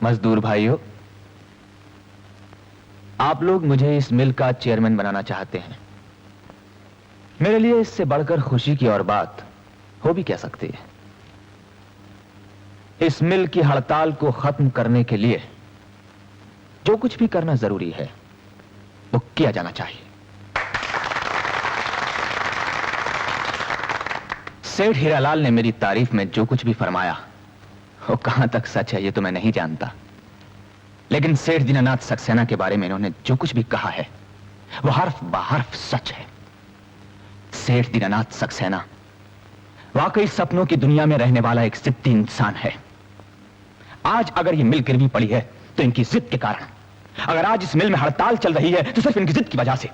मजदूर भाइयों, आप लोग मुझे इस मिल का चेयरमैन बनाना चाहते हैं। मेरे लिए इससे बढ़कर खुशी की और बात हो भी क्या सकती है। इस मिल की हड़ताल को खत्म करने के लिए जो कुछ भी करना जरूरी है वो किया जाना चाहिए। सेठ हीरालाल ने मेरी तारीफ में जो कुछ भी फरमाया वो कहां तक सच है ये तो मैं नहीं जानता, लेकिन सेठ दीनानाथ सक्सेना के बारे में इन्होंने जो कुछ भी कहा है वो हर्फ बहर्फ सच है। सेठ दीनानाथ सक्सेना वाकई सपनों की दुनिया में रहने वाला एक जिद्दी इंसान है। आज अगर ये मिल गिरवी पड़ी है तो इनकी जिद के कारण। अगर आज इस मिल में हड़ताल चल रही है तो सिर्फ इनकी जिद की वजह से।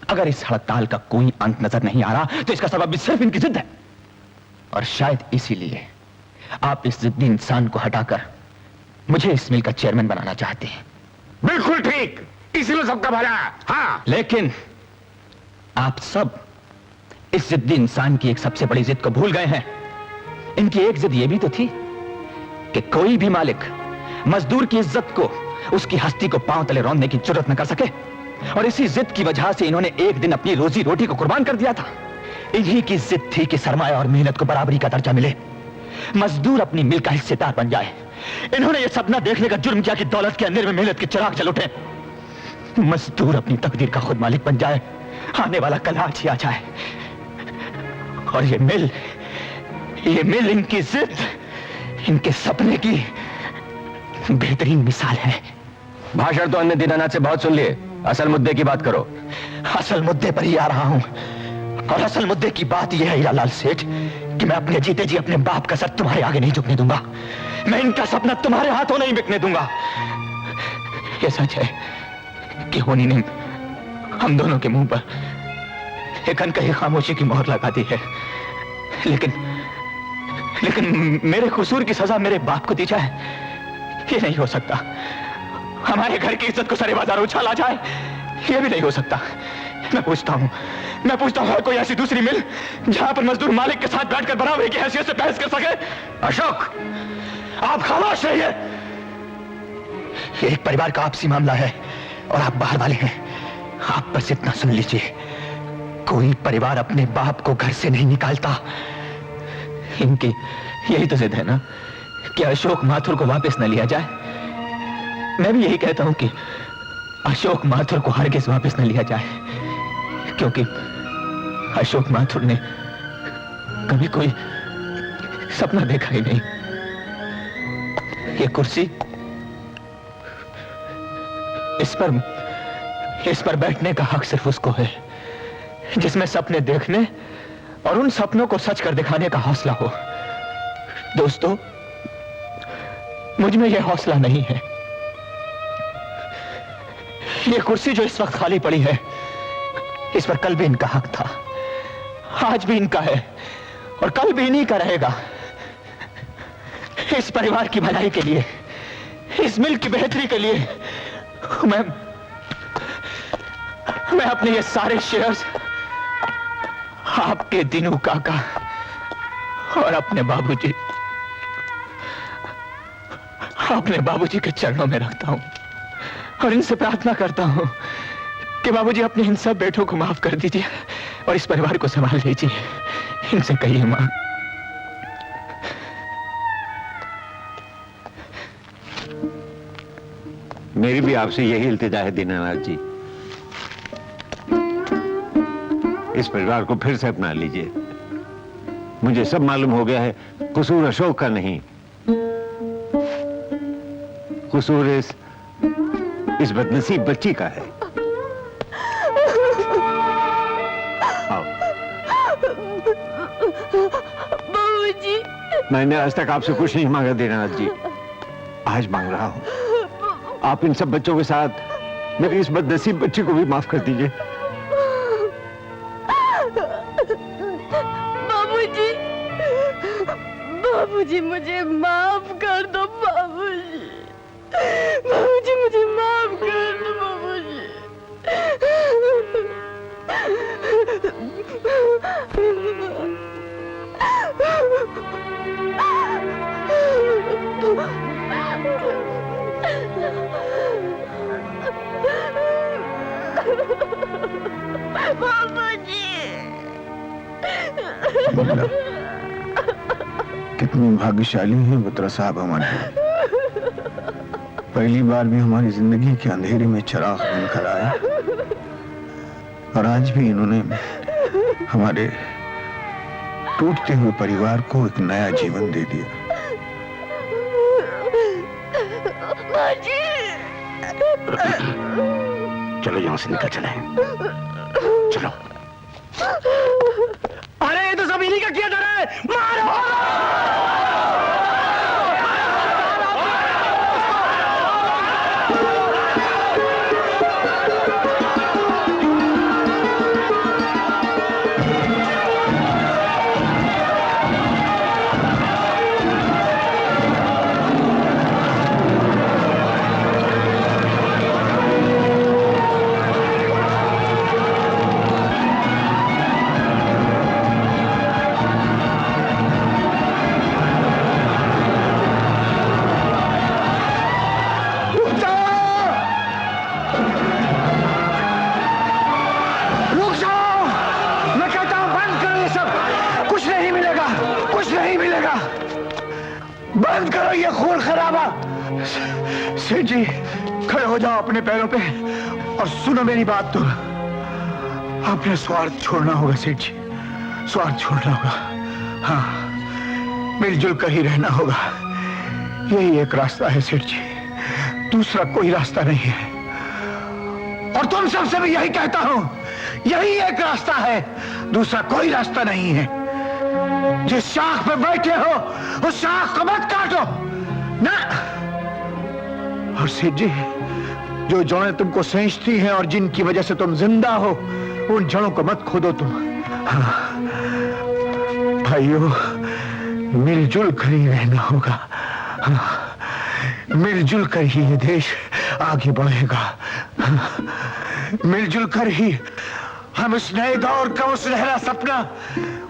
अगर इस हड़ताल का कोई अंत नजर नहीं आ रहा तो इसका सबब भी सिर्फ इनकी जिद है। और शायद इसीलिए आप इस जिद्दी इंसान को हटाकर मुझे इस मिल का चेयरमैन बनाना चाहते हैं। बिल्कुल ठीक, इसीलिए सबका भला। हाँ, लेकिन आप सब इस जिद्दी इंसान की एक सबसे बड़ी जिद को भूल गए हैं। इनकी एक जिद यह भी तो थी कि कोई भी मालिक मजदूर की इज्जत को, उसकी हस्ती को पांव तले रौंदने की जरूरत न कर सके। और इसी जिद की वजह से इन्होंने एक दिन अपनी रोजी रोटी को कुर्बान कर दिया था। इन्हीं की जिद थी कि सरमाया और मेहनत को बराबरी का दर्जा मिले, मजदूर अपनी मिल का हिस्सेदार बन जाए। इन्होंने यह सपना देखने का जुर्म किया कि दौलत के अंधेरे में मेहनत के चिराग जल उठे, मजदूर अपनी तकदीर का खुद मालिक बन जाए, आने वाला कल आज ही आ जाए। और ये मिल इनकी जिद, इनके सपने की बेहतरीन मिसाल है। भाषण तो अन्य दीनानाथ से बहुत सुन लिए, असल मुद्दे की बात करो। असल मुद्दे पर ही आ रहा हूं। और असल मुद्दे की बात यह है हीरालाल सेठ कि मैं अपने जीते जी अपने बाप का सर तुम्हारे आगे नहीं झुकने दूंगा। मैं इनका सपना तुम्हारे हाथों नहीं बिकने दूंगा। यह सच है कि होनी ने हम दोनों के मुंह पर एक अनकही खामोशी की मोहर लगा दी है, लेकिन मेरे कसूर की सजा मेरे बाप को दी जाए ये नहीं हो सकता। हमारे घर की इज्जत को सरे बाजार उछाला जाए ये भी नहीं हो सकता। मैं पूछता हूं है कोई ऐसी दूसरी मिल जहां पर मजदूर मालिक के साथ बैठकर बराबरी की हैसियत से बहस कर सके? अशोक, आप खामोश रहिए। एक परिवार का आपसी मामला है और आप बाहर वाले हैं। आप बस इतना सुन लीजिए, कोई परिवार अपने बाप को घर से नहीं निकालता। इनकी यही तो जिद है ना कि अशोक माथुर को वापस न लिया जाए। मैं भी यही कहता हूं कि अशोक माथुर को हरगिज वापस न लिया जाए, क्योंकि अशोक माथुर ने कभी कोई सपना देखा ही नहीं। ये कुर्सी, इस पर बैठने का हक सिर्फ उसको है जिसमें सपने देखने और उन सपनों को सच कर दिखाने का हौसला हो। दोस्तों, मुझ में यह हौसला नहीं है। यह कुर्सी जो इस वक्त खाली पड़ी है, इस पर कल भी इनका हक था, आज भी इनका है और कल भी इन्हीं का रहेगा। इस परिवार की भलाई के लिए, इस मिल की बेहतरी के लिए मैं अपने ये सारे शेयर्स आपके दीनू काका और अपने बाबूजी के चरणों में रखता हूं और इनसे प्रार्थना करता हूं कि बाबूजी अपने इन सब बेटों को माफ कर दीजिए और इस परिवार को संभाल लीजिए। इनसे कहिए मां। मेरी भी आपसे यही इल्तिजा है दीनानाथ जी, इस परिवार को फिर से अपना लीजिए। मुझे सब मालूम हो गया है, कसूर अशोक का नहीं, कसूर इस बदनसीब बच्ची का है। आओ। बाबूजी, मैंने आज तक आपसे कुछ नहीं मांगा दीनानाथ जी, आज मांग रहा हूं। आप इन सब बच्चों के साथ मेरी इस बदनसीब बच्ची को भी माफ कर दीजिए। बाबूजी मुझे माफ कर दो। बाबूजी मुझे माफ कर दो। बाबूजी बिस्मिल्लाह। कितनी भाग्यशाली हैं बत्रा साहब हमारे। पहली बार भी हमारी जिंदगी के अंधेरे में चिराग बनकर आया और आज भी इन्होंने हमारे टूटते हुए परिवार को एक नया जीवन दे दिया। माँ जी। चलो यहाँ से निकल चले। चलो। अरे ये तो सब इन्हीं का किया जा रहा है। मारो! बंद करो ये खून खराबा। सेठ जी खड़े हो जाओ अपने पैरों पे और सुनो मेरी बात। तो आपने स्वार्थ छोड़ना होगा सेठ जी, स्वार्थ छोड़ना होगा। हाँ, मिलजुल कर ही रहना होगा। यही एक रास्ता है सेठ जी, दूसरा कोई रास्ता नहीं है। और तुम सबसे भी यही कहता हूं, यही एक रास्ता है, दूसरा कोई रास्ता नहीं है। जिस शाख पे बैठे हो उस शाख को मत काटो ना। और सेठ जी, जो जड़ें तुमको खींचती हैं और जिनकी वजह से तुम जिंदा हो, उन जड़ों को मत खोदो तुम। हाँ, भाइयों, मिलजुल कर ही रहना होगा। हाँ, मिलजुल कर ही ये देश आगे बढ़ेगा। हाँ, मिलजुल कर ही हम इस नए दौर का वो सुनहरा सपना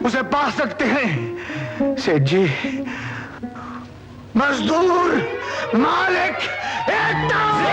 उसे पा सकते हैं। सेठ जी, मजदूर मालिक एकदम